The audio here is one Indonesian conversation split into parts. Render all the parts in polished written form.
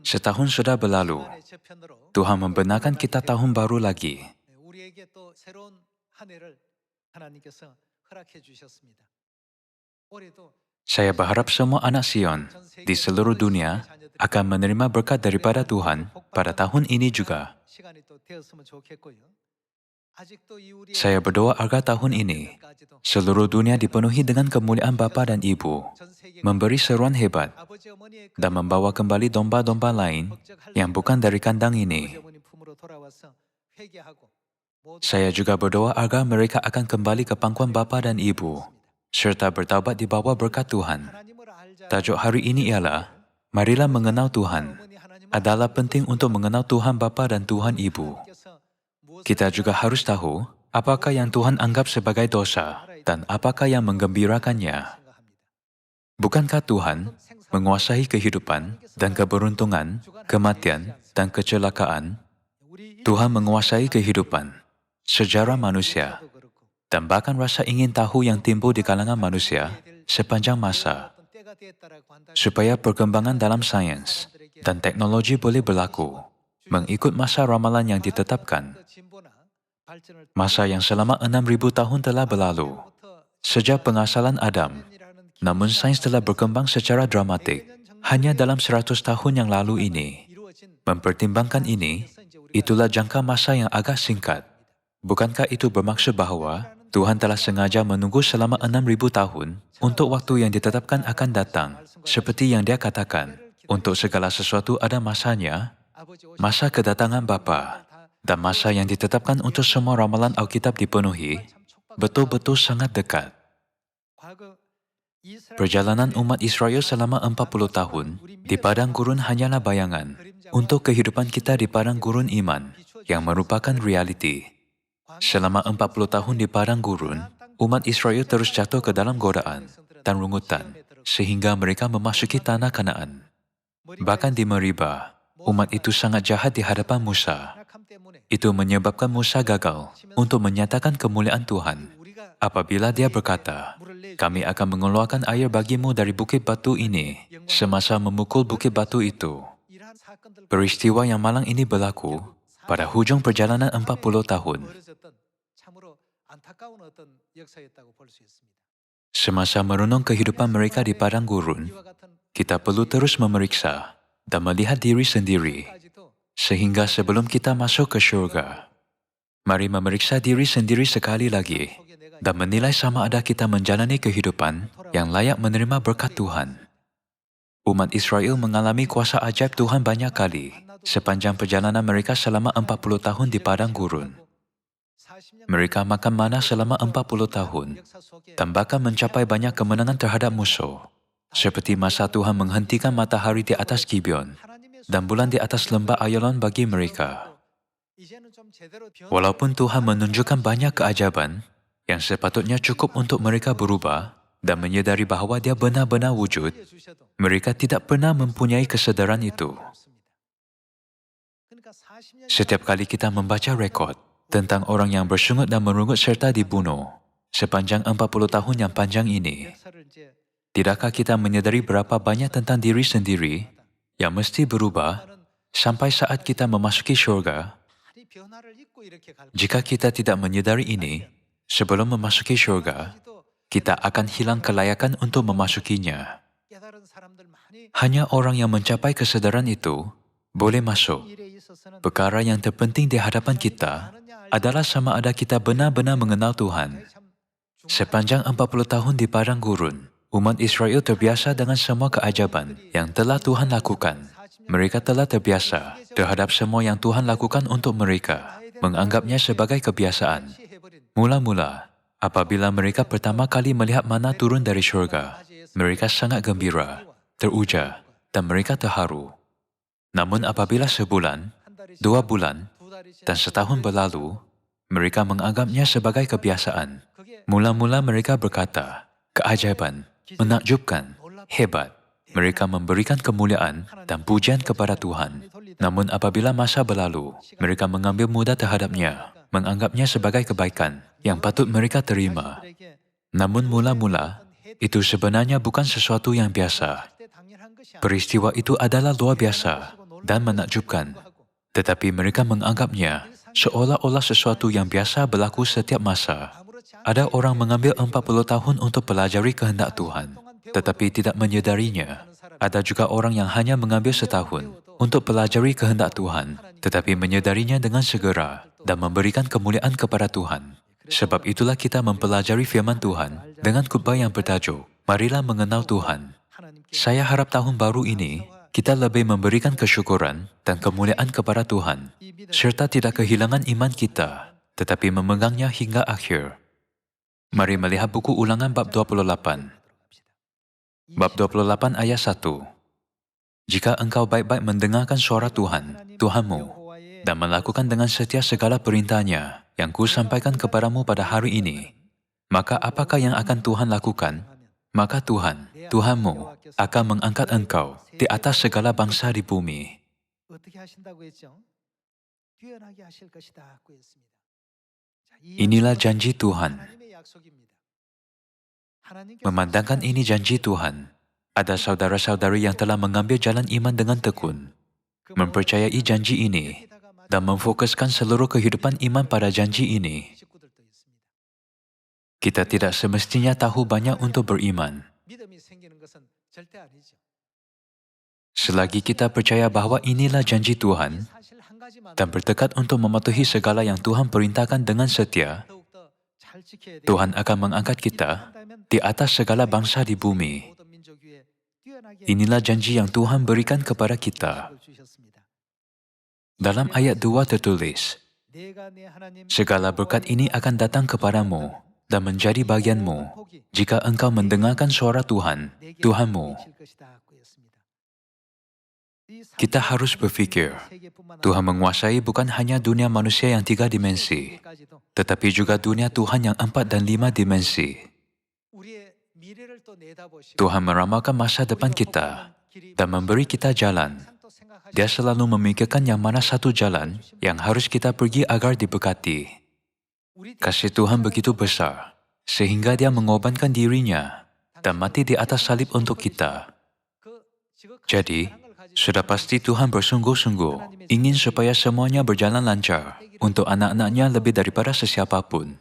Setahun sudah berlalu. Tuhan membenarkan kita tahun baru lagi. Saya berharap semua anak Sion di seluruh dunia akan menerima berkat daripada Tuhan pada tahun ini juga. Saya berdoa agar tahun ini seluruh dunia dipenuhi dengan kemuliaan Bapa dan Ibu, memberi seruan hebat, dan membawa kembali domba-domba lain yang bukan dari kandang ini. Saya juga berdoa agar mereka akan kembali ke pangkuan Bapa dan Ibu, serta bertaubat di bawah berkat Tuhan. Tajuk hari ini ialah, marilah mengenal Tuhan. Adalah penting untuk mengenal Tuhan Bapa dan Tuhan Ibu. Kita juga harus tahu apakah yang Tuhan anggap sebagai dosa dan apakah yang menggembirakannya. Bukankah Tuhan menguasai kehidupan dan keberuntungan, kematian dan kecelakaan? Tuhan menguasai kehidupan, sejarah manusia, dan bahkan rasa ingin tahu yang timbul di kalangan manusia sepanjang masa. Supaya perkembangan dalam sains dan teknologi boleh berlaku, mengikut masa ramalan yang ditetapkan. Masa yang selama 6.000 tahun telah berlalu, sejak pengasalan Adam, namun sains telah berkembang secara dramatik hanya dalam 100 tahun yang lalu ini. Mempertimbangkan ini, itulah jangka masa yang agak singkat. Bukankah itu bermaksud bahwa Tuhan telah sengaja menunggu selama 6.000 tahun untuk waktu yang ditetapkan akan datang, seperti yang Dia katakan, untuk segala sesuatu ada masanya, masa kedatangan Bapa, dan masa yang ditetapkan untuk semua ramalan Alkitab dipenuhi, betul-betul sangat dekat. Perjalanan umat Israel selama 40 tahun di padang gurun hanyalah bayangan untuk kehidupan kita di padang gurun iman yang merupakan realiti. Selama 40 tahun di padang gurun, umat Israel terus jatuh ke dalam godaan dan rungutan sehingga mereka memasuki tanah Kanaan. Bahkan di Meribah, umat itu sangat jahat di hadapan Musa. Itu menyebabkan Musa gagal untuk menyatakan kemuliaan Tuhan. Apabila dia berkata, "Kami akan mengeluarkan air bagimu dari bukit batu ini," semasa memukul bukit batu itu. Peristiwa yang malang ini berlaku pada hujung perjalanan 40 tahun. Semasa merenung kehidupan mereka di padang gurun, kita perlu terus memeriksa dan melihat diri sendiri, sehingga sebelum kita masuk ke syurga, mari memeriksa diri sendiri sekali lagi dan menilai sama ada kita menjalani kehidupan yang layak menerima berkat Tuhan. Umat Israel mengalami kuasa ajaib Tuhan banyak kali sepanjang perjalanan mereka selama 40 tahun di padang gurun. Mereka makan mana selama 40 tahun dan bahkan mencapai banyak kemenangan terhadap musuh, seperti masa Tuhan menghentikan matahari di atas Gibeon dan bulan di atas lembah Ayalon bagi mereka. Walaupun Tuhan menunjukkan banyak keajaiban yang sepatutnya cukup untuk mereka berubah dan menyadari bahawa Dia benar-benar wujud, mereka tidak pernah mempunyai kesedaran itu. Setiap kali kita membaca rekod tentang orang yang bersungut dan merungut serta dibunuh sepanjang 40 tahun yang panjang ini, tidakkah kita menyadari berapa banyak tentang diri sendiri yang mesti berubah sampai saat kita memasuki syurga? Jika kita tidak menyadari ini, sebelum memasuki syurga, kita akan hilang kelayakan untuk memasukinya. Hanya orang yang mencapai kesedaran itu boleh masuk. Perkara yang terpenting di hadapan kita adalah sama ada kita benar-benar mengenal Tuhan. Sepanjang 40 tahun di padang gurun, umat Israel terbiasa dengan semua keajaiban yang telah Tuhan lakukan. Mereka telah terbiasa terhadap semua yang Tuhan lakukan untuk mereka, menganggapnya sebagai kebiasaan. Mula-mula, apabila mereka pertama kali melihat mana turun dari syurga, mereka sangat gembira, teruja, dan mereka terharu. Namun apabila sebulan, 2 bulan, dan setahun berlalu, mereka menganggapnya sebagai kebiasaan. Mula-mula mereka berkata, keajaiban, menakjubkan, hebat. Mereka memberikan kemuliaan dan pujian kepada Tuhan. Namun apabila masa berlalu, mereka mengambil mudah terhadapnya, menganggapnya sebagai kebaikan yang patut mereka terima. Namun mula-mula, itu sebenarnya bukan sesuatu yang biasa. Peristiwa itu adalah luar biasa dan menakjubkan. Tetapi mereka menganggapnya seolah-olah sesuatu yang biasa berlaku setiap masa. Ada orang mengambil 40 tahun untuk pelajari kehendak Tuhan, tetapi tidak menyedarinya. Ada juga orang yang hanya mengambil setahun untuk pelajari kehendak Tuhan, tetapi menyedarinya dengan segera dan memberikan kemuliaan kepada Tuhan. Sebab itulah kita mempelajari firman Tuhan dengan khutbah yang bertajuk, Marilah Mengenal Tuhan. Saya harap tahun baru ini, kita lebih memberikan kesyukuran dan kemuliaan kepada Tuhan, serta tidak kehilangan iman kita, tetapi memegangnya hingga akhir. Mari melihat buku Ulangan bab 28. Bab 28 ayat 1. Jika engkau baik-baik mendengarkan suara Tuhan, Tuhanmu, dan melakukan dengan setia segala perintahnya yang kusampaikan kepadamu pada hari ini, maka apakah yang akan Tuhan lakukan? Maka Tuhan, Tuhanmu, akan mengangkat engkau di atas segala bangsa di bumi. Inilah janji Tuhan. Memandangkan ini janji Tuhan, ada saudara-saudari yang telah mengambil jalan iman dengan tekun, mempercayai janji ini, dan memfokuskan seluruh kehidupan iman pada janji ini. Kita tidak semestinya tahu banyak untuk beriman. Selagi kita percaya bahwa inilah janji Tuhan, dan bertekad untuk mematuhi segala yang Tuhan perintahkan dengan setia, Tuhan akan mengangkat kita di atas segala bangsa di bumi. Inilah janji yang Tuhan berikan kepada kita. Dalam ayat 2 tertulis, segala berkat ini akan datang kepadamu dan menjadi bagianmu jika engkau mendengarkan suara Tuhan, Tuhanmu. Kita harus berfikir, Tuhan menguasai bukan hanya dunia manusia yang 3 dimensi, tetapi juga dunia Tuhan yang 4 dan 5 dimensi. Tuhan meramalkan masa depan kita dan memberi kita jalan. Dia selalu memikirkan yang mana satu jalan yang harus kita pergi agar diberkati. Kasih Tuhan begitu besar, sehingga Dia mengorbankan dirinya dan mati di atas salib untuk kita. Jadi, sudah pasti Tuhan bersungguh-sungguh ingin supaya semuanya berjalan lancar untuk anak-anaknya lebih daripada sesiapapun.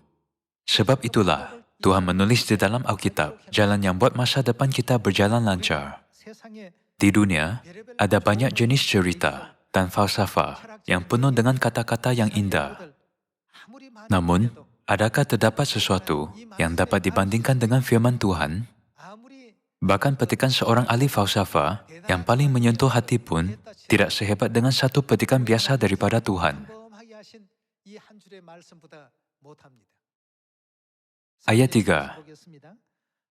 Sebab itulah, Tuhan menulis di dalam Alkitab jalan yang buat masa depan kita berjalan lancar. Di dunia, ada banyak jenis cerita dan falsafah yang penuh dengan kata-kata yang indah. Namun, adakah terdapat sesuatu yang dapat dibandingkan dengan firman Tuhan? Bahkan petikan seorang ahli falsafah yang paling menyentuh hati pun tidak sehebat dengan satu petikan biasa daripada Tuhan. Ayat 3.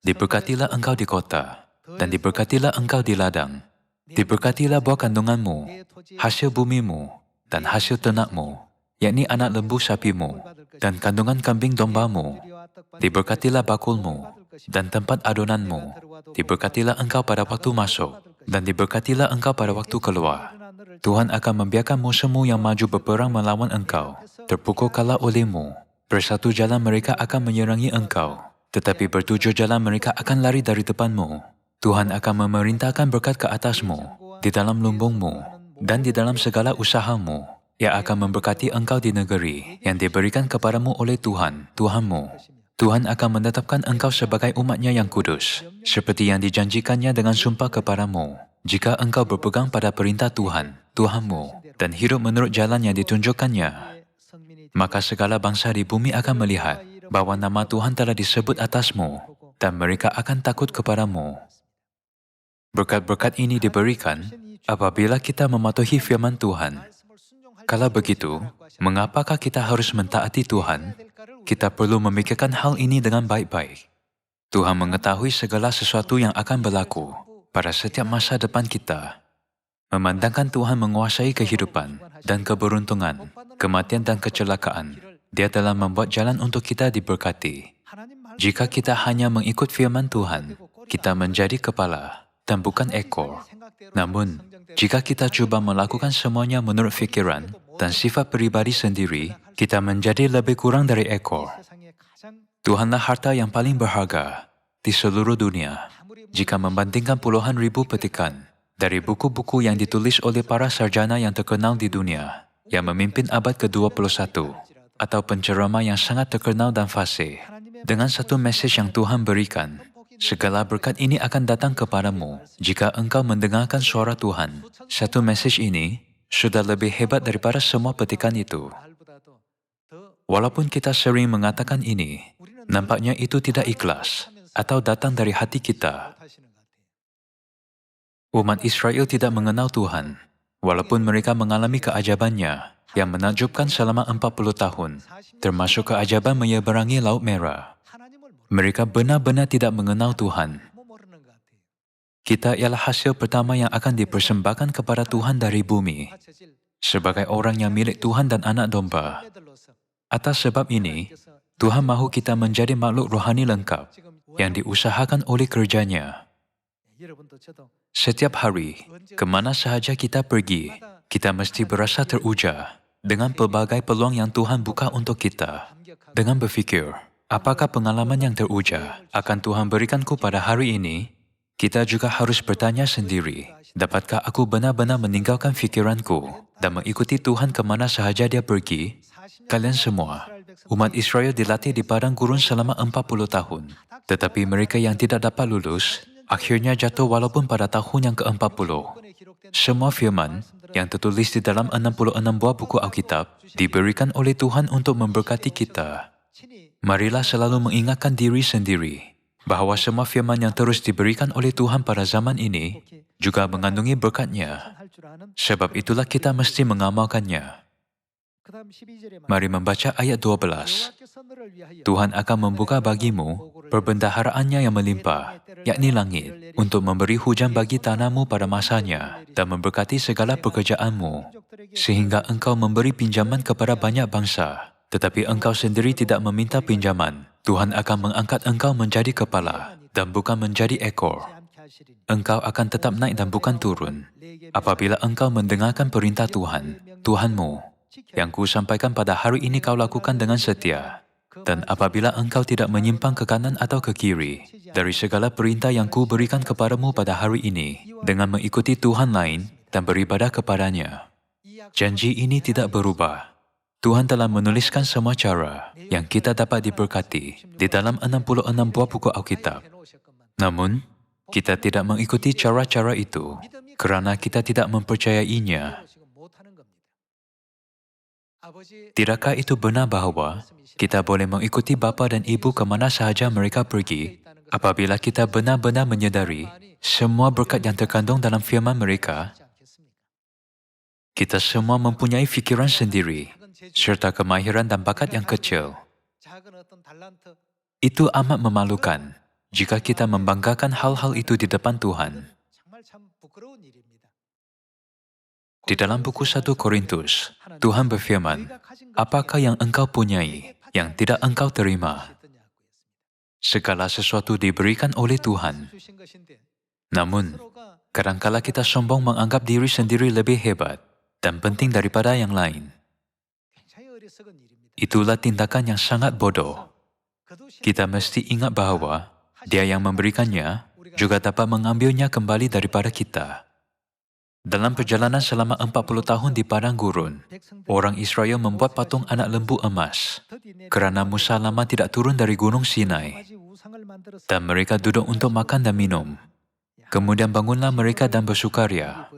Diberkatilah engkau di kota, dan diberkatilah engkau di ladang. Diberkatilah buah kandunganmu, hasil bumimu, dan hasil ternakmu, yakni anak lembu sapimu, dan kandungan kambing dombamu. Diberkatilah bakulmu, dan tempat adonanmu. Diberkatilah engkau pada waktu masuk, dan diberkatilah engkau pada waktu keluar. Tuhan akan membiarkan musuhmu yang maju berperang melawan engkau, terpukul kalah olehmu. Bersatu jalan mereka akan menyerangi engkau, tetapi bertujuh jalan mereka akan lari dari depanmu. Tuhan akan memerintahkan berkat ke atasmu, di dalam lumbungmu, dan di dalam segala usahamu. Ia akan memberkati engkau di negeri yang diberikan kepadamu oleh Tuhan, Tuhanmu. Tuhan akan menetapkan engkau sebagai umat-Nya yang kudus, seperti yang dijanjikannya dengan sumpah kepadamu, jika engkau berpegang pada perintah Tuhan, Tuhanmu, dan hidup menurut jalan yang ditunjukkannya. Maka segala bangsa di bumi akan melihat bahwa nama Tuhan telah disebut atasmu, dan mereka akan takut kepadamu. Berkat-berkat ini diberikan apabila kita mematuhi firman Tuhan. Kalau begitu, mengapakah kita harus mentaati Tuhan? Kita perlu memikirkan hal ini dengan baik-baik. Tuhan mengetahui segala sesuatu yang akan berlaku pada setiap masa depan kita. Memandangkan Tuhan menguasai kehidupan dan keberuntungan, kematian dan kecelakaan, Dia telah membuat jalan untuk kita diberkati. Jika kita hanya mengikut firman Tuhan, kita menjadi kepala dan bukan ekor. Namun, jika kita cuba melakukan semuanya menurut fikiran dan sifat pribadi sendiri, kita menjadi lebih kurang dari ekor. Tuhanlah harta yang paling berharga di seluruh dunia. Jika membandingkan puluhan ribu petikan, Dari buku-buku yang ditulis oleh para sarjana yang terkenal di dunia, yang memimpin abad ke-21, atau penceramah yang sangat terkenal dan fasih, dengan satu mesej yang Tuhan berikan, segala berkat ini akan datang kepadamu jika engkau mendengarkan suara Tuhan. Satu mesej ini sudah lebih hebat daripada semua petikan itu. Walaupun kita sering mengatakan ini, nampaknya itu tidak ikhlas atau datang dari hati kita. Umat Israel tidak mengenal Tuhan, walaupun mereka mengalami keajabannya yang menakjubkan selama 40 tahun, termasuk keajaban menyeberangi Laut Merah. Mereka benar-benar tidak mengenal Tuhan. Kita ialah hasil pertama yang akan dipersembahkan kepada Tuhan dari bumi, sebagai orang yang milik Tuhan dan anak domba. Atas sebab ini, Tuhan mahu kita menjadi makhluk rohani lengkap yang diusahakan oleh kerjanya. Setiap hari, kemana sahaja kita pergi, kita mesti berasa teruja dengan pelbagai peluang yang Tuhan buka untuk kita. Dengan berfikir, apakah pengalaman yang teruja akan Tuhan berikanku pada hari ini? Kita juga harus bertanya sendiri, dapatkah aku benar-benar meninggalkan fikiranku dan mengikuti Tuhan kemana sahaja Dia pergi? Kalian semua, umat Israel dilatih di padang gurun selama 40 tahun. Tetapi mereka yang tidak dapat lulus, akhirnya jatuh walaupun pada tahun yang ke-40. Semua firman yang tertulis di dalam 66 buah buku Alkitab diberikan oleh Tuhan untuk memberkati kita. Marilah selalu mengingatkan diri sendiri bahawa semua firman yang terus diberikan oleh Tuhan pada zaman ini juga mengandungi berkatnya. Sebab itulah kita mesti mengamalkannya. Mari membaca ayat 12. Tuhan akan membuka bagimu perbendaharaannya yang melimpah, yakni langit, untuk memberi hujan bagi tanahmu pada masanya dan memberkati segala pekerjaanmu, sehingga engkau memberi pinjaman kepada banyak bangsa, tetapi engkau sendiri tidak meminta pinjaman. Tuhan akan mengangkat engkau menjadi kepala dan bukan menjadi ekor. Engkau akan tetap naik dan bukan turun, apabila engkau mendengarkan perintah Tuhan, Tuhanmu, yang ku sampaikan pada hari ini kau lakukan dengan setia. Dan apabila engkau tidak menyimpang ke kanan atau ke kiri dari segala perintah yang ku berikan kepadamu pada hari ini, dengan mengikuti Tuhan lain dan beribadah kepadanya. Janji ini tidak berubah. Tuhan telah menuliskan semua cara yang kita dapat diberkati di dalam 66 buah buku Alkitab. Namun, kita tidak mengikuti cara-cara itu kerana kita tidak mempercayainya. Tidakkah itu benar bahawa kita boleh mengikuti bapa dan ibu kemana sahaja mereka pergi apabila kita benar-benar menyedari semua berkat yang terkandung dalam firman mereka? Kita semua mempunyai fikiran sendiri serta kemahiran dan bakat yang kecil. Itu amat memalukan jika kita membanggakan hal-hal itu di depan Tuhan. Di dalam buku 1 Korintus, Tuhan berfirman, apakah yang engkau punyai, yang tidak engkau terima? Segala sesuatu diberikan oleh Tuhan. Namun, kadangkala kita sombong menganggap diri sendiri lebih hebat dan penting daripada yang lain. Itulah tindakan yang sangat bodoh. Kita mesti ingat bahawa Dia yang memberikannya juga dapat mengambilnya kembali daripada kita. Dalam perjalanan selama 40 tahun di padang gurun, orang Israel membuat patung anak lembu emas kerana Musa lama tidak turun dari gunung Sinai, dan mereka duduk untuk makan dan minum. Kemudian bangunlah mereka dan bersukaria.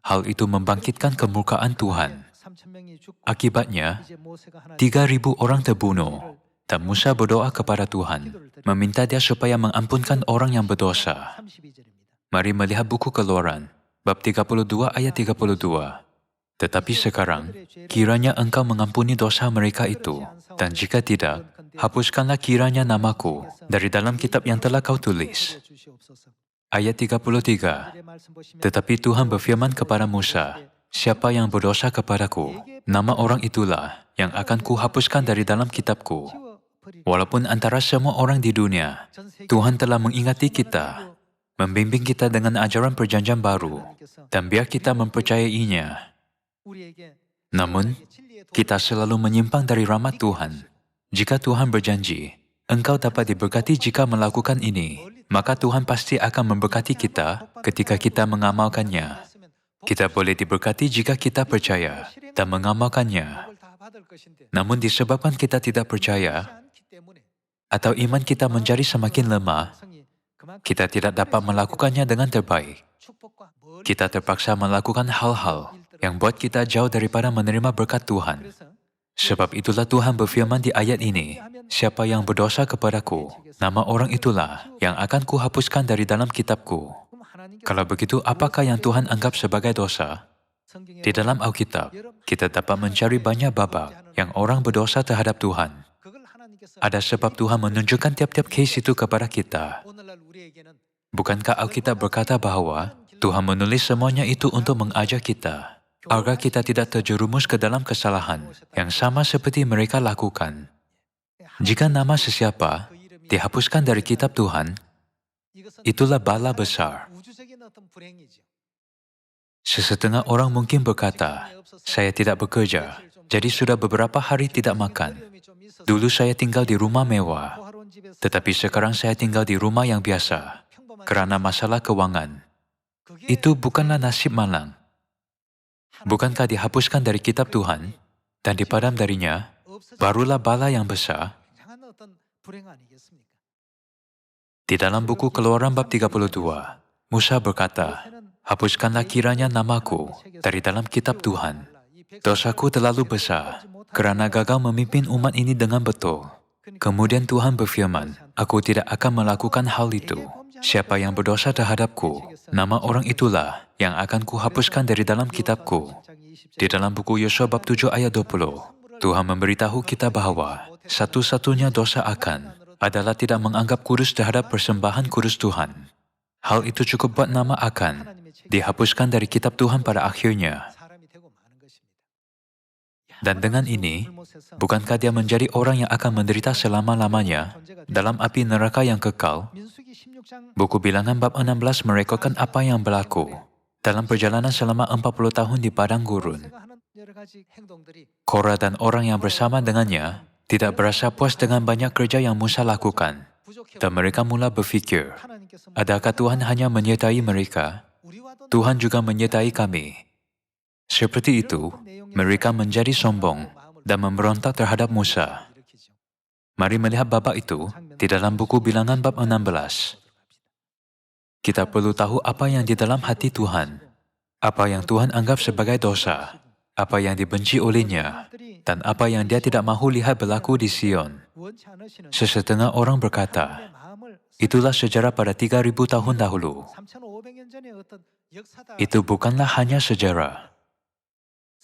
Hal itu membangkitkan kemurkaan Tuhan. Akibatnya, 3,000 orang terbunuh, dan Musa berdoa kepada Tuhan, meminta Dia supaya mengampunkan orang yang berdosa. Mari melihat buku Keluaran, bab 32 ayat 32. Tetapi sekarang, kiranya engkau mengampuni dosa mereka itu, dan jika tidak, hapuskanlah kiranya namaku dari dalam kitab yang telah kau tulis. Ayat 33. Tetapi Tuhan berfirman kepada Musa, siapa yang berdosa kepadaku, nama orang itulah yang akan kuhapuskan dari dalam kitabku. Walaupun antara semua orang di dunia, Tuhan telah mengingati kita, membimbing kita dengan ajaran perjanjian baru, dan biar kita mempercayainya. Namun, kita selalu menyimpang dari rahmat Tuhan. Jika Tuhan berjanji, engkau dapat diberkati jika melakukan ini, maka Tuhan pasti akan memberkati kita ketika kita mengamalkannya. Kita boleh diberkati jika kita percaya dan mengamalkannya. Namun disebabkan kita tidak percaya atau iman kita menjadi semakin lemah, kita tidak dapat melakukannya dengan terbaik. Kita terpaksa melakukan hal-hal yang buat kita jauh daripada menerima berkat Tuhan. Sebab itulah Tuhan berfirman di ayat ini, "Siapa yang berdosa kepadaku, nama orang itulah yang akan kuhapuskan dari dalam kitabku." Kalau begitu, apakah yang Tuhan anggap sebagai dosa? Di dalam Alkitab, kita dapat mencari banyak babak yang orang berdosa terhadap Tuhan. Ada sebab Tuhan menunjukkan tiap-tiap case itu kepada kita. Bukankah Alkitab berkata bahwa Tuhan menulis semuanya itu untuk mengajar kita, agar kita tidak terjerumus ke dalam kesalahan yang sama seperti mereka lakukan. Jika nama sesiapa dihapuskan dari kitab Tuhan, itulah bala besar. Sesetengah orang mungkin berkata, "Saya tidak bekerja, jadi sudah beberapa hari tidak makan. Dulu saya tinggal di rumah mewah, tetapi sekarang saya tinggal di rumah yang biasa karena masalah keuangan." Itu bukanlah nasib malang. Bukankah dihapuskan dari kitab Tuhan dan dipadam darinya, barulah bala yang besar? Di dalam buku Keluaran bab 32, Musa berkata, "Hapuskanlah kiranya namaku dari dalam kitab Tuhan. Dosaku terlalu besar kerana gagal memimpin umat ini dengan betul." Kemudian Tuhan berfirman, "Aku tidak akan melakukan hal itu. Siapa yang berdosa terhadapku, nama orang itulah yang akan kuhapuskan dari dalam kitabku." Di dalam buku Yosua bab 7 ayat 20, Tuhan memberitahu kita bahwa satu-satunya dosa adalah tidak menganggap kudus terhadap persembahan kudus Tuhan. Hal itu cukup buat nama akan dihapuskan dari kitab Tuhan pada akhirnya. Dan dengan ini, bukankah dia menjadi orang yang akan menderita selama-lamanya dalam api neraka yang kekal? Buku Bilangan bab 16 merekodkan apa yang berlaku dalam perjalanan selama 40 tahun di padang gurun. Korah dan orang yang bersama dengannya tidak berasa puas dengan banyak kerja yang Musa lakukan. Dan mereka mula berfikir, adakah Tuhan hanya menyertai mereka? Tuhan juga menyertai kami. Seperti itu, mereka menjadi sombong dan memberontak terhadap Musa. Mari melihat babak itu di dalam buku Bilangan bab 16. Kita perlu tahu apa yang di dalam hati Tuhan, apa yang Tuhan anggap sebagai dosa, apa yang dibenci olehnya, dan apa yang dia tidak mahu lihat berlaku di Sion. Sesetengah orang berkata, itulah sejarah pada 3.000 tahun dahulu. Itu bukanlah hanya sejarah.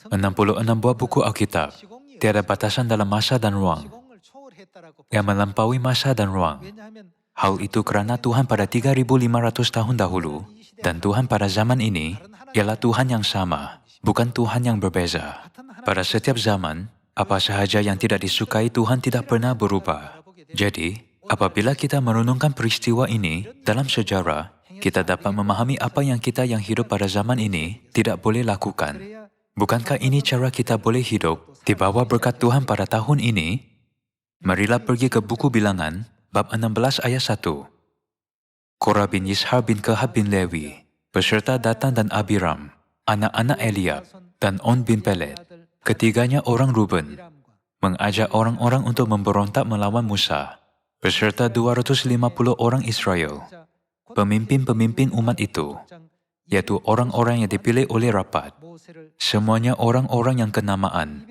66 buah buku Alkitab, tiada batasan dalam masa dan ruang, yang melampaui masa dan ruang. Hal itu kerana Tuhan pada 3.500 tahun dahulu, dan Tuhan pada zaman ini, ialah Tuhan yang sama, bukan Tuhan yang berbeza. Pada setiap zaman, apa sahaja yang tidak disukai Tuhan tidak pernah berubah. Jadi, apabila kita merenungkan peristiwa ini dalam sejarah, kita dapat memahami apa yang kita yang hidup pada zaman ini tidak boleh lakukan. Bukankah ini cara kita boleh hidup di bawah berkat Tuhan pada tahun ini? Marilah pergi ke buku Bilangan, bab 16 ayat 1. Korah bin Yishar bin Kehat bin Lewi, beserta Datan dan Abiram, anak-anak Eliab, dan On bin Pelet, ketiganya orang Ruben, mengajak orang-orang untuk memberontak melawan Musa, beserta 250 orang Israel, pemimpin-pemimpin umat itu, yaitu orang-orang yang dipilih oleh rapat. Semuanya orang-orang yang kenamaan,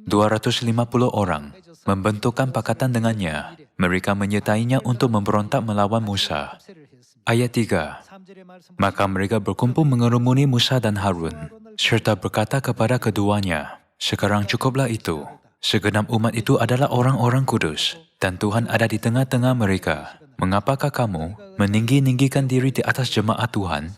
250 orang, membentukkan pakatan dengannya. Mereka menyertainya untuk memberontak melawan Musa. Ayat 3. Maka mereka berkumpul mengerumuni Musa dan Harun, serta berkata kepada keduanya, sekarang cukuplah itu. Segenap umat itu adalah orang-orang kudus, dan Tuhan ada di tengah-tengah mereka. Mengapakah kamu meninggi-ninggikan diri di atas jemaat Tuhan?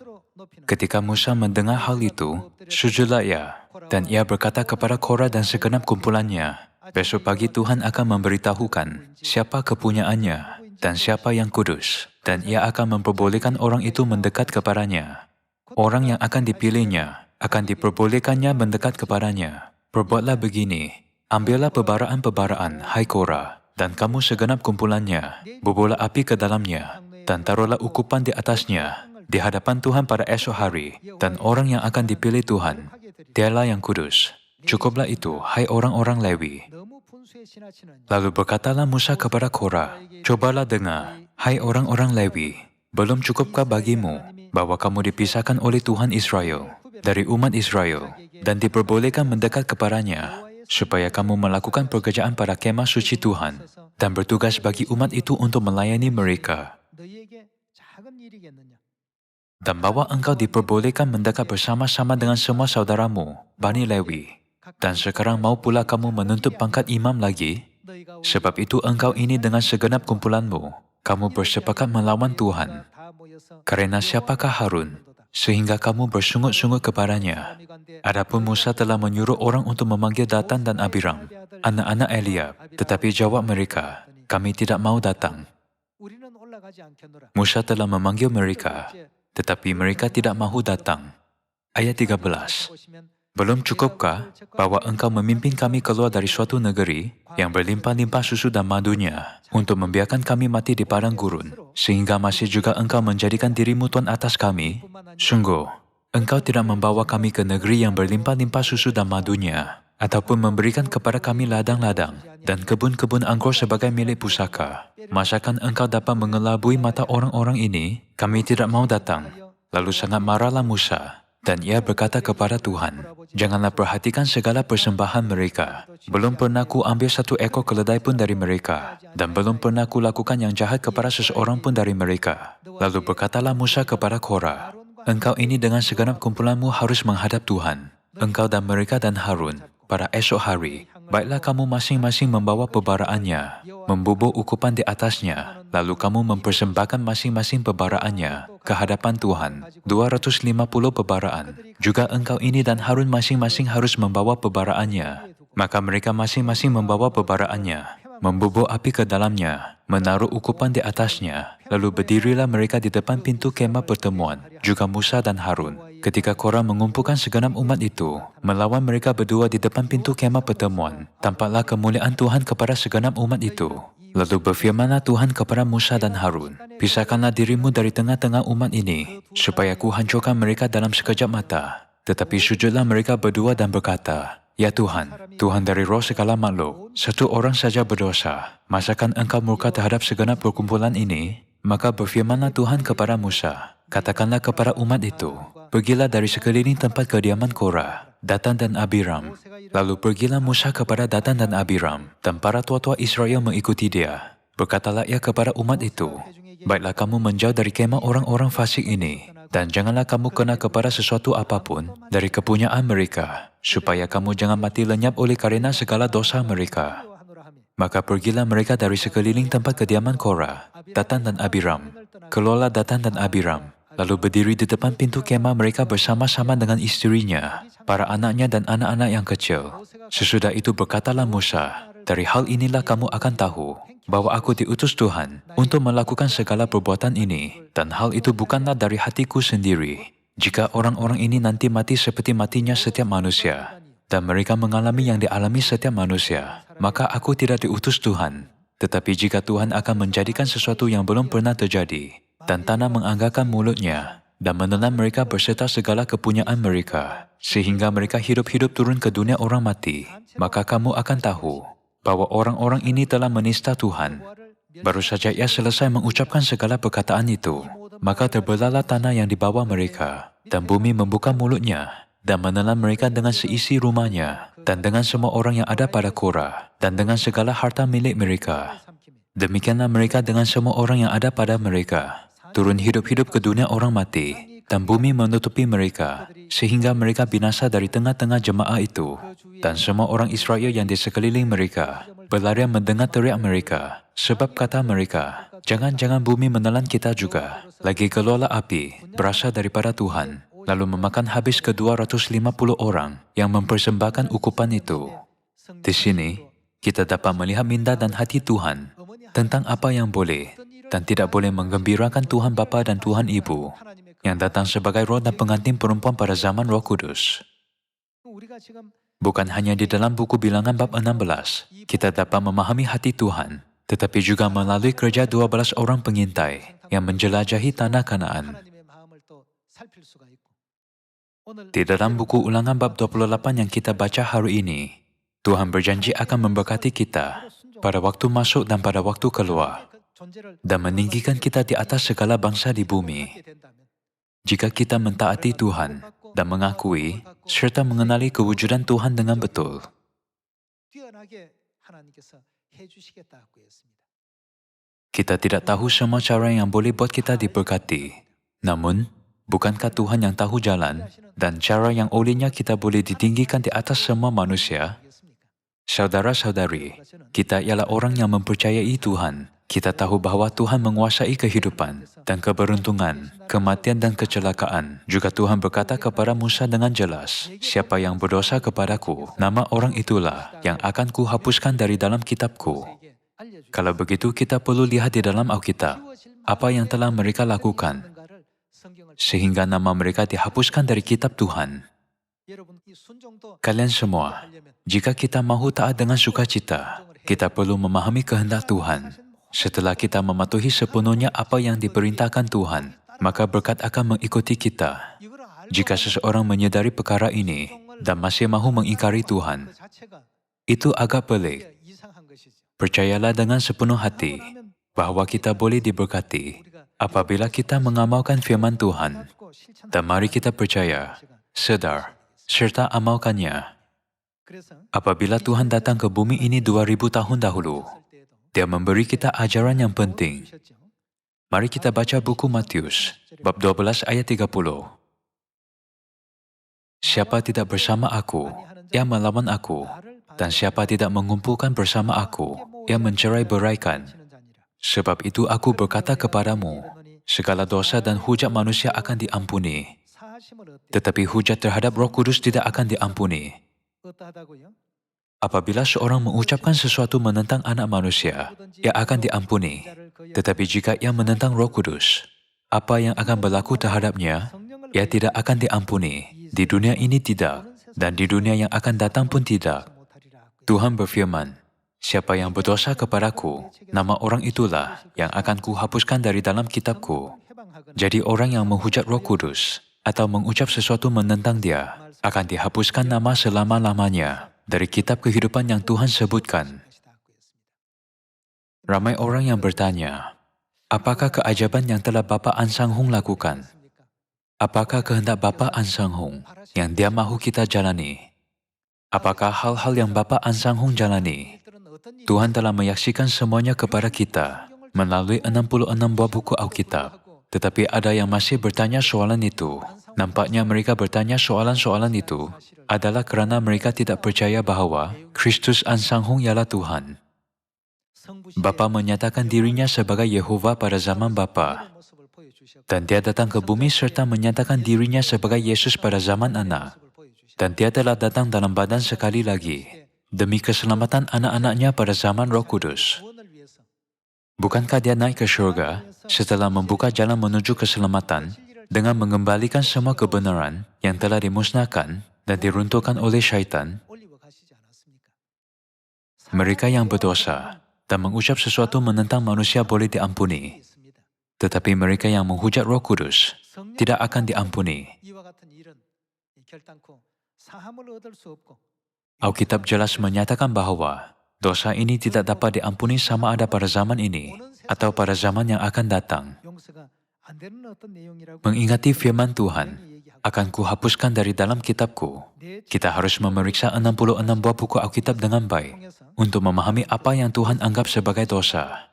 Ketika Musa mendengar hal itu, sujudlah ia, dan ia berkata kepada Korah dan segenap kumpulannya, besok pagi Tuhan akan memberitahukan siapa kepunyaannya dan siapa yang kudus, dan ia akan memperbolehkan orang itu mendekat kepadanya. Orang yang akan dipilihnya akan diperbolehkannya mendekat kepadanya. Perbuatlah begini, ambillah pebaraan-pebaraan, hai Korah, dan kamu segenap kumpulannya, bubuhlah api ke dalamnya, dan taruhlah ukupan di atasnya di hadapan Tuhan pada esok hari, dan orang yang akan dipilih Tuhan, dialah yang kudus. Cukuplah itu, hai orang-orang Lewi. Lalu berkatalah Musa kepada Korah, cobalah dengar, hai orang-orang Lewi, belum cukupkah bagimu bahwa kamu dipisahkan oleh Tuhan Israel dari umat Israel dan diperbolehkan mendekat kepadanya, supaya kamu melakukan pekerjaan pada kemah suci Tuhan dan bertugas bagi umat itu untuk melayani mereka. Dan bahwa engkau diperbolehkan mendekat bersama-sama dengan semua saudaramu, Bani Lewi. Dan sekarang mau pula kamu menuntut pangkat imam lagi? Sebab itu engkau ini dengan segenap kumpulanmu, kamu bersepakat melawan Tuhan. Karena siapakah Harun, sehingga kamu bersungut-sungut kepadanya? Adapun Musa telah menyuruh orang untuk memanggil Datan dan Abiram, anak-anak Eliab, tetapi jawab mereka, kami tidak mau datang. Musa telah memanggil mereka, tetapi mereka tidak mahu datang. Ayat 13. Belum cukupkah bahwa engkau memimpin kami keluar dari suatu negeri yang berlimpah-limpah susu dan madunya untuk membiarkan kami mati di padang gurun, sehingga masih juga engkau menjadikan dirimu tuan atas kami? Sungguh, engkau tidak membawa kami ke negeri yang berlimpah-limpah susu dan madunya, ataupun memberikan kepada kami ladang-ladang dan kebun-kebun anggur sebagai milik pusaka. Masakan engkau dapat mengelabui mata orang-orang ini? Kami tidak mau datang. Lalu sangat marahlah Musa, dan ia berkata kepada Tuhan, janganlah perhatikan segala persembahan mereka. Belum pernah ku ambil satu ekor keledai pun dari mereka, dan belum pernah ku lakukan yang jahat kepada seseorang pun dari mereka. Lalu berkatalah Musa kepada Korah, engkau ini dengan segenap kumpulanmu harus menghadap Tuhan, engkau dan mereka dan Harun, pada esok hari. Baiklah kamu masing-masing membawa pebaraannya, membubuk ukupan di atasnya, lalu kamu mempersembahkan masing-masing pebaraannya ke hadapan Tuhan, 250 pebaraan. Juga engkau ini dan Harun masing-masing harus membawa pebaraannya. Maka mereka masing-masing membawa pebaraannya, membubuk api ke dalamnya, menaruh ukupan di atasnya, lalu berdirilah mereka di depan pintu kemah pertemuan, juga Musa dan Harun. Ketika Korah mengumpulkan segenap umat itu, melawan mereka berdua di depan pintu kemah pertemuan, tampaklah kemuliaan Tuhan kepada segenap umat itu. Lalu berfirmanlah Tuhan kepada Musa dan Harun, pisahkanlah dirimu dari tengah-tengah umat ini, supaya ku hancurkan mereka dalam sekejap mata. Tetapi sujudlah mereka berdua dan berkata, ya Tuhan, Tuhan dari roh segala makhluk, satu orang saja berdosa. Masakan engkau murka terhadap segenap perkumpulan ini? Maka berfirmanlah Tuhan kepada Musa, katakanlah kepada umat itu, pergilah dari sekeliling tempat kediaman Korah, Datan dan Abiram. Lalu pergilah Musa kepada Datan dan Abiram, dan para tua-tua Israel mengikuti dia. Berkatalah ia kepada umat itu, baiklah kamu menjauh dari kemah orang-orang fasik ini, dan janganlah kamu kena kepada sesuatu apapun dari kepunyaan mereka, supaya kamu jangan mati lenyap oleh karena segala dosa mereka. Maka pergilah mereka dari sekeliling tempat kediaman Korah, Datan dan Abiram. Keluarlah Datan dan Abiram, lalu berdiri di depan pintu kemah mereka bersama-sama dengan istrinya, para anaknya dan anak-anak yang kecil. Sesudah itu berkatalah Musa, dari hal inilah kamu akan tahu bahwa aku diutus Tuhan untuk melakukan segala perbuatan ini, dan hal itu bukanlah dari hatiku sendiri. Jika orang-orang ini nanti mati seperti matinya setiap manusia, dan mereka mengalami yang dialami setiap manusia, maka aku tidak diutus Tuhan. Tetapi jika Tuhan akan menjadikan sesuatu yang belum pernah terjadi, dan tanah menganggarkan mulutnya, dan menelan mereka berserta segala kepunyaan mereka, sehingga mereka hidup-hidup turun ke dunia orang mati, maka kamu akan tahu bahwa orang-orang ini telah menista Tuhan. Baru saja ia selesai mengucapkan segala perkataan itu, maka terbelahlah tanah yang dibawa mereka, dan bumi membuka mulutnya, dan menelan mereka dengan seisi rumahnya, dan dengan semua orang yang ada pada Korah, dan dengan segala harta milik mereka. Demikianlah mereka dengan semua orang yang ada pada mereka, turun hidup-hidup ke dunia orang mati, dan bumi menutupi mereka, sehingga mereka binasa dari tengah-tengah jemaah itu. Dan semua orang Israel yang di sekeliling mereka berlarian mendengar teriak mereka, sebab kata mereka, jangan-jangan bumi menelan kita juga. Lagi keluarlah api, berasal daripada Tuhan, lalu memakan habis ke 250 orang yang mempersembahkan ukupan itu. Di sini, kita dapat melihat minda dan hati Tuhan tentang apa yang boleh dan tidak boleh menggembirakan Tuhan Bapa dan Tuhan Ibu, yang datang sebagai roh dan pengantin perempuan pada zaman Roh Kudus. Bukan hanya di dalam buku Bilangan bab 16, kita dapat memahami hati Tuhan, tetapi juga melalui kerja 12 orang pengintai yang menjelajahi tanah Kanaan. Di dalam buku Ulangan bab 28 yang kita baca hari ini, Tuhan berjanji akan memberkati kita pada waktu masuk dan pada waktu keluar, dan meninggikan kita di atas segala bangsa di bumi. Jika kita mentaati Tuhan dan mengakui serta mengenali kewujudan Tuhan dengan betul. Kita tidak tahu semua cara yang boleh buat kita diberkati. Namun, bukankah Tuhan yang tahu jalan dan cara yang olehnya kita boleh ditinggikan di atas semua manusia? Saudara-saudari, kita ialah orang yang mempercayai Tuhan. Kita tahu bahwa Tuhan menguasai kehidupan dan keberuntungan, kematian dan kecelakaan. Juga Tuhan berkata kepada Musa dengan jelas, "Siapa yang berdosa kepadaku, nama orang itulah yang akan kuhapuskan dari dalam kitabku." Kalau begitu, kita perlu lihat di dalam Alkitab apa yang telah mereka lakukan, sehingga nama mereka dihapuskan dari kitab Tuhan. Kalian semua, jika kita mahu taat dengan sukacita, kita perlu memahami kehendak Tuhan. Setelah kita mematuhi sepenuhnya apa yang diperintahkan Tuhan, maka berkat akan mengikuti kita. Jika seseorang menyadari perkara ini dan masih mahu mengingkari Tuhan, itu agak pelik. Percayalah dengan sepenuh hati bahwa kita boleh diberkati apabila kita mengamalkan firman Tuhan. Dan mari kita percaya, sedar, serta amalkannya. Apabila Tuhan datang ke bumi ini 2000 tahun dahulu, Dia memberi kita ajaran yang penting. Mari kita baca buku Matius, bab 12 ayat 30. Siapa tidak bersama aku, ia melawan aku, dan siapa tidak mengumpulkan bersama aku, ia mencerai-beraikan. Sebab itu aku berkata kepadamu, segala dosa dan hujat manusia akan diampuni, tetapi hujat terhadap Roh Kudus tidak akan diampuni. Apabila seorang mengucapkan sesuatu menentang anak manusia, ia akan diampuni. Tetapi jika ia menentang Roh Kudus, apa yang akan berlaku terhadapnya, ia tidak akan diampuni. Di dunia ini tidak, dan di dunia yang akan datang pun tidak. Tuhan berfirman, "Siapa yang berdosa kepadaku, nama orang itulah yang akan kuhapuskan dari dalam kitabku." Jadi orang yang menghujat Roh Kudus atau mengucap sesuatu menentang Dia akan dihapuskan nama selama-lamanya dari kitab kehidupan yang Tuhan sebutkan. Ramai orang yang bertanya, apakah keajaiban yang telah Bapa An Sang Hung lakukan? Apakah kehendak Bapa An Sang Hung yang Dia mahu kita jalani? Apakah hal-hal yang Bapa An Sang Hung jalani? Tuhan telah menyaksikan semuanya kepada kita melalui 66 buah buku Alkitab. Tetapi ada yang masih bertanya soalan itu. Nampaknya mereka bertanya soalan-soalan itu adalah kerana mereka tidak percaya bahawa Kristus An Sang Hung ialah Tuhan. Bapa menyatakan dirinya sebagai Yehova pada zaman Bapa, dan Dia datang ke bumi serta menyatakan dirinya sebagai Yesus pada zaman Anak. Dan Dia telah datang dalam badan sekali lagi demi keselamatan anak-anaknya pada zaman Roh Kudus. Bukankah Dia naik ke syurga setelah membuka jalan menuju keselamatan dengan mengembalikan semua kebenaran yang telah dimusnahkan dan diruntuhkan oleh syaitan? Mereka yang berdosa dan mengucap sesuatu menentang manusia boleh diampuni, tetapi mereka yang menghujat Roh Kudus tidak akan diampuni. Alkitab jelas menyatakan bahawa dosa ini tidak dapat diampuni sama ada pada zaman ini atau pada zaman yang akan datang. Mengingati firman Tuhan, akan kuhapuskan dari dalam kitabku. Kita harus memeriksa 66 buah buku Alkitab dengan baik untuk memahami apa yang Tuhan anggap sebagai dosa.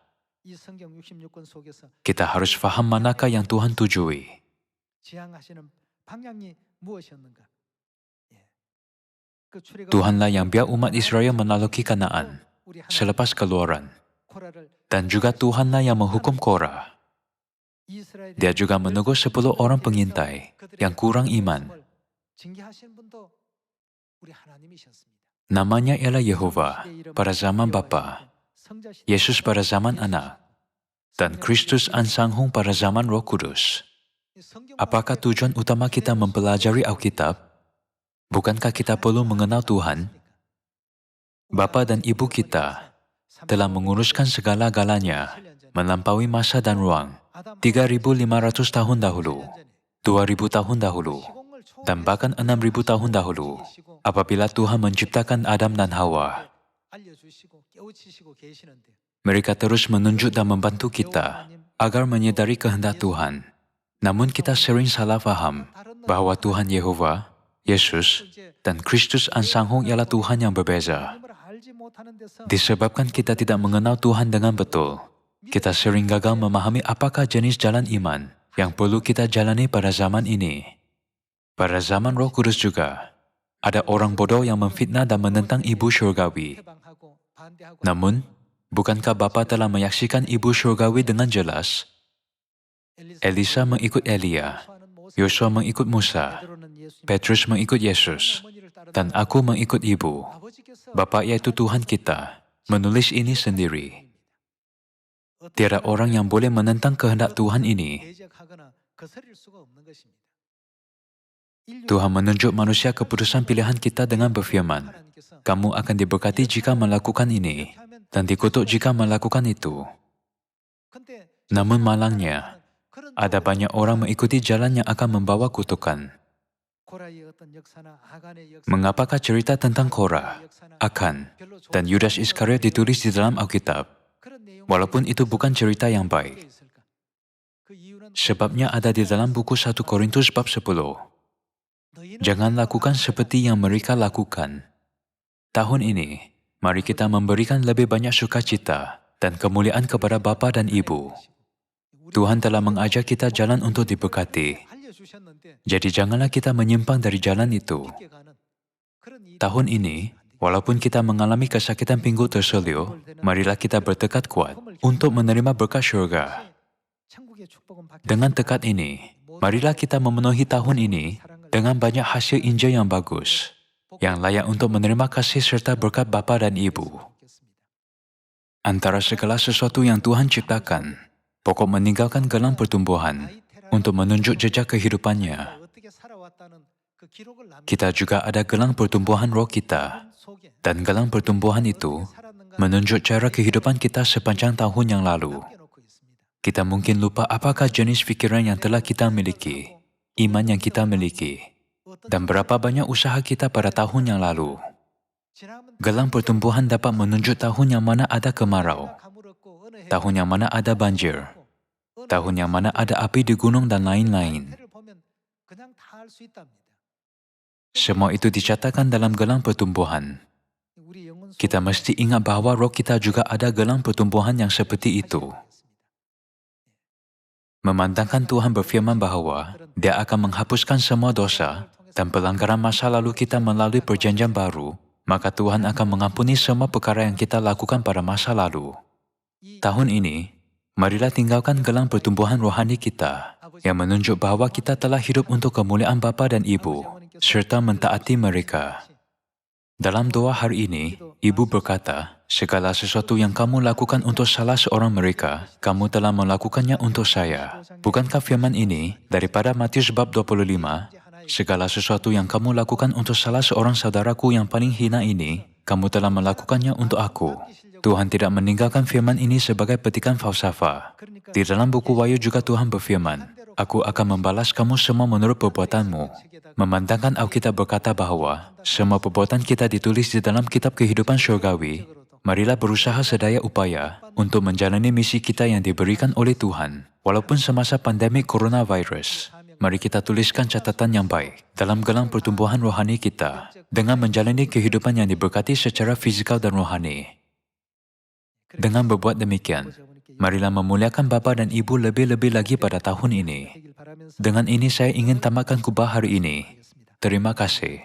Kita harus faham manakah yang Tuhan tujui. Tuhanlah yang biar umat Israel menaluki Kanaan selepas keluaran. Dan juga Tuhanlah yang menghukum Korah. Dia juga menegur 10 orang pengintai yang kurang iman. Namanya ialah Yehova pada zaman Bapa, Yesus pada zaman Anak, dan Kristus An Sang Hung pada zaman Roh Kudus. Apakah tujuan utama kita mempelajari Alkitab? Bukankah kita perlu mengenal Tuhan? Bapa dan Ibu kita telah menguruskan segala-galanya melampaui masa dan ruang 3.500 tahun dahulu, 2.000 tahun dahulu, dan bahkan 6.000 tahun dahulu, apabila Tuhan menciptakan Adam dan Hawa. Mereka terus menunjuk dan membantu kita agar menyadari kehendak Tuhan. Namun kita sering salah faham bahwa Tuhan Yehova, Yesus, dan Kristus Angsang ialah Tuhan yang berbeza. Disebabkan kita tidak mengenal Tuhan dengan betul, kita sering gagal memahami apakah jenis jalan iman yang perlu kita jalani pada zaman ini. Pada zaman Roh Kudus juga, ada orang bodoh yang memfitnah dan menentang Ibu Syurgawi. Namun, bukankah Bapa telah menyaksikan Ibu Syurgawi dengan jelas? Elisa mengikut Elia, Yosua mengikut Musa, Petrus mengikut Yesus, dan aku mengikut Ibu. Bapa yaitu Tuhan kita, menulis ini sendiri. Tiada orang yang boleh menentang kehendak Tuhan ini. Tuhan menunjuk manusia keputusan pilihan kita dengan berfirman, kamu akan diberkati jika melakukan ini, dan dikutuk jika melakukan itu. Namun malangnya, ada banyak orang mengikuti jalan yang akan membawa kutukan. Mengapakah cerita tentang Korah, Akan, dan Yudas Iskariot ditulis di dalam Alkitab, walaupun itu bukan cerita yang baik? Sebabnya ada di dalam buku 1 Korintus bab 10. Jangan lakukan seperti yang mereka lakukan. Tahun ini, mari kita memberikan lebih banyak sukacita dan kemuliaan kepada Bapa dan Ibu. Tuhan telah mengajak kita jalan untuk diberkati. Jadi janganlah kita menyimpang dari jalan itu. Tahun ini, walaupun kita mengalami kesakitan pinggul terselio, marilah kita bertekad kuat untuk menerima berkat syurga. Dengan tekad ini, marilah kita memenuhi tahun ini dengan banyak hasil Injil yang bagus, yang layak untuk menerima kasih serta berkat Bapa dan Ibu. Antara segala sesuatu yang Tuhan ciptakan, pokok meninggalkan gelang pertumbuhan untuk menunjuk jejak kehidupannya. Kita juga ada gelang pertumbuhan roh kita, dan gelang pertumbuhan itu menunjuk cara kehidupan kita sepanjang tahun yang lalu. Kita mungkin lupa apakah jenis fikiran yang telah kita miliki, iman yang kita miliki, dan berapa banyak usaha kita pada tahun yang lalu. Gelang pertumbuhan dapat menunjuk tahun yang mana ada kemarau, tahun yang mana ada banjir, tahun yang mana ada api di gunung dan lain-lain. Semua itu dicatatkan dalam gelang pertumbuhan. Kita mesti ingat bahawa roh kita juga ada gelang pertumbuhan yang seperti itu. Memandangkan Tuhan berfirman bahawa Dia akan menghapuskan semua dosa dan pelanggaran masa lalu kita melalui perjanjian baru, maka Tuhan akan mengampuni semua perkara yang kita lakukan pada masa lalu. Tahun ini, marilah tinggalkan gelang pertumbuhan rohani kita yang menunjuk bahawa kita telah hidup untuk kemuliaan Bapa dan Ibu, serta mentaati mereka. Dalam doa hari ini, Ibu berkata, segala sesuatu yang kamu lakukan untuk salah seorang mereka, kamu telah melakukannya untuk saya. Bukankah firman ini daripada Matius bab 25, segala sesuatu yang kamu lakukan untuk salah seorang saudaraku yang paling hina ini, kamu telah melakukannya untuk aku. Tuhan tidak meninggalkan firman ini sebagai petikan falsafah. Di dalam buku Wahyu juga Tuhan berfirman, aku akan membalas kamu semua menurut perbuatanmu. Memandangkan Alkitab berkata bahawa semua perbuatan kita ditulis di dalam kitab kehidupan syurgawi, marilah berusaha sedaya upaya untuk menjalani misi kita yang diberikan oleh Tuhan. Walaupun semasa pandemik coronavirus, mari kita tuliskan catatan yang baik dalam gelang pertumbuhan rohani kita dengan menjalani kehidupan yang diberkati secara fizikal dan rohani. Dengan berbuat demikian, marilah memuliakan Bapa dan Ibu lebih-lebih lagi pada tahun ini. Dengan ini saya ingin tamatkan khutbah hari ini. Terima kasih.